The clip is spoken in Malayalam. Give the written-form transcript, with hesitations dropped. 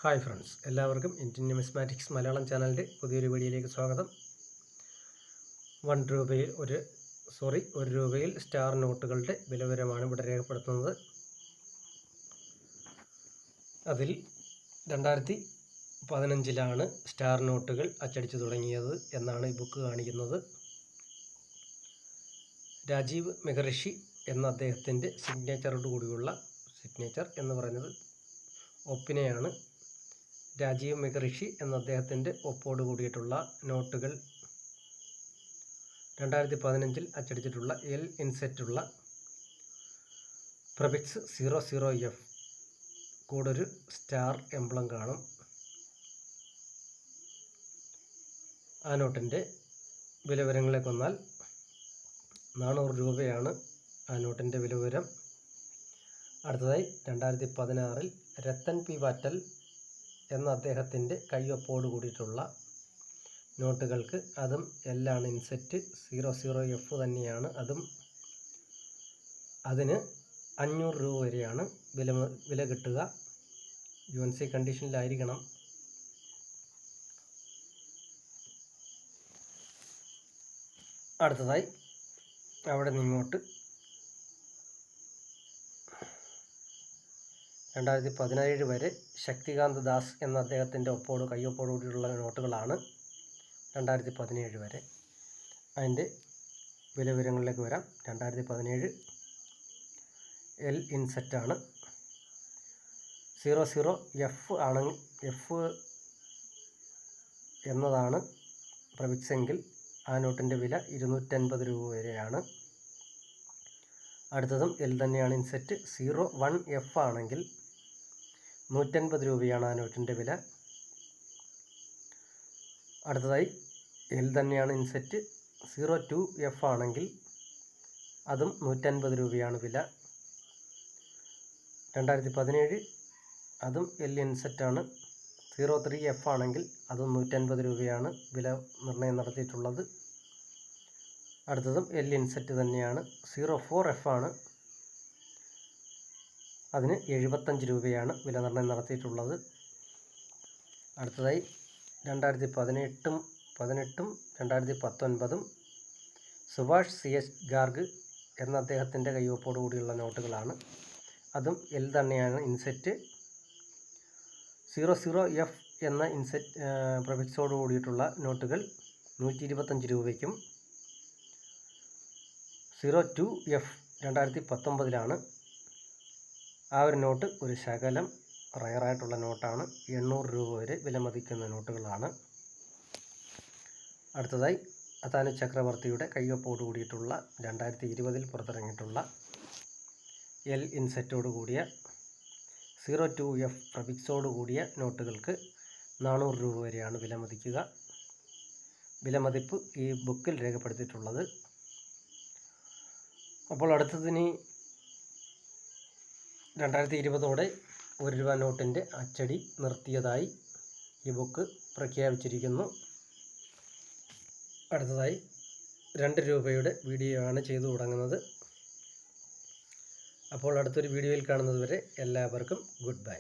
ഹായ് ഫ്രണ്ട്സ്, എല്ലാവർക്കും ഇന്ത്യൻ ന്യൂമിസ്മാറ്റിക്സ് മലയാളം ചാനലിൻ്റെ പുതിയൊരു വീഡിയോയിലേക്ക് സ്വാഗതം. 1 രൂപയിൽ സ്റ്റാർ നോട്ടുകളുടെ വിലവരമാണ് ഇവിടെ രേഖപ്പെടുത്തുന്നത്. അതിൽ 2015 സ്റ്റാർ നോട്ടുകൾ അച്ചടിച്ചു തുടങ്ങിയത് എന്നാണ് ഈ ബുക്ക് കാണിക്കുന്നത്. രാജീവ് മെഹർഷി എന്ന അദ്ദേഹത്തിൻ്റെ സിഗ്നേച്ചറോട് കൂടിയുള്ള സിഗ്നേച്ചർ എന്ന് പറയുന്നത് ഒപ്പിനെയാണ്. രാജീവ് മെഹർഷി എന്ന അദ്ദേഹത്തിൻ്റെ ഒപ്പോട് കൂടിയിട്ടുള്ള നോട്ടുകൾ 2015 അച്ചടിച്ചിട്ടുള്ള എൽ ഇൻസെറ്റുള്ള പ്രഫിക്സ് 00F കൂടെ ഒരു സ്റ്റാർ എംബ്ലം കാണും. ആ നോട്ടിൻ്റെ വിലവിവരങ്ങളിലേക്ക് വന്നാൽ 400 രൂപയാണ് ആ നോട്ടിൻ്റെ വിലവിവരം. അടുത്തതായി 2016 രത്തൻ പി വാറ്റൽ എന്ന അദ്ദേഹത്തിൻ്റെ കയ്യൊപ്പോട് കൂടിയിട്ടുള്ള നോട്ടുകൾക്ക് അതും എല്ലാണ് ഇൻസെറ്റ് 00F തന്നെയാണ്. അതിന് 500 രൂപ വരെയാണ് വില കിട്ടുക. UNC കണ്ടീഷനിലായിരിക്കണം. അടുത്തതായി അവിടെ നിന്നിങ്ങോട്ട് 2017 വരെ ശക്തികാന്ത് ദാസ് എന്ന അദ്ദേഹത്തിൻ്റെ കയ്യൊപ്പോട് കൂടിയുള്ള നോട്ടുകളാണ് 2017 വരെ. അതിൻ്റെ വിലവിവരങ്ങളിലേക്ക് വരാം. 2017 എൽ ഇൻസെറ്റാണ്. 00F എഫ് എന്നതാണ് പ്രഫിക്സ് എങ്കിൽ ആ നോട്ടിൻ്റെ വില 250 രൂപ വരെയാണ്. അടുത്തതും എൽ തന്നെയാണ് ഇൻസെറ്റ്. 01F ആണെങ്കിൽ 150 രൂപയാണ് ആ നോട്ടിൻ്റെ വില. അടുത്തതായി എൽ തന്നെയാണ് ഇൻസെറ്റ്. 02F ആണെങ്കിൽ അതും 150 രൂപയാണ് വില. 2017 അതും എൽ ഇൻസെറ്റാണ്. 03F ആണെങ്കിൽ അതും 150 രൂപയാണ് വില നിർണ്ണയം നടത്തിയിട്ടുള്ളത്. അടുത്തതും എൽ ഇൻസെറ്റ് തന്നെയാണ്. 04F ആണ്. അതിന് 75 രൂപയാണ് വില നിർണ്ണയം നടത്തിയിട്ടുള്ളത്. അടുത്തതായി 2018 2019 സുഭാഷ് CS ഗാർഗ് എന്ന അദ്ദേഹത്തിൻ്റെ കയ്യൊപ്പോട് കൂടിയുള്ള നോട്ടുകളാണ്. അതും എൽ തന്നെയാണ് ഇൻസെറ്റ്. 00F എന്ന ഇൻസെറ്റ് പ്രഫിക്സോട് കൂടിയിട്ടുള്ള നോട്ടുകൾ 125 രൂപയ്ക്കും 02F 2019 ആ ഒരു നോട്ട് ഒരു ശകലം റയറായിട്ടുള്ള നോട്ടാണ്. 800 രൂപ വരെ വിലമതിക്കുന്ന നോട്ടുകളാണ്. അടുത്തതായി അതാനു ചക്രവർത്തിയുടെ കയ്യൊപ്പോട് കൂടിയിട്ടുള്ള 2020 പുറത്തിറങ്ങിയിട്ടുള്ള എൽ ഇൻസെറ്റോട് കൂടിയ 02F പ്രഫിക്സോട് കൂടിയ നോട്ടുകൾക്ക് 400 രൂപ വരെയാണ് വിലമതിക്കുക. വിലമതിപ്പ് ഈ ബുക്കിൽ രേഖപ്പെടുത്തിയിട്ടുള്ളത്. അപ്പോൾ അടുത്തതിന് 2020 1 രൂപ നോട്ടിൻ്റെ അച്ചടി നിർത്തിയതായി ഈ ബുക്ക് പ്രഖ്യാപിച്ചിരിക്കുന്നു. അടുത്തതായി 2 രൂപയുടെ വീഡിയോ ആണ് ചെയ്തു തുടങ്ങുന്നത്. അപ്പോൾ അടുത്തൊരു വീഡിയോയിൽ കാണുന്നത് വരെ എല്ലാവർക്കും ഗുഡ് ബൈ.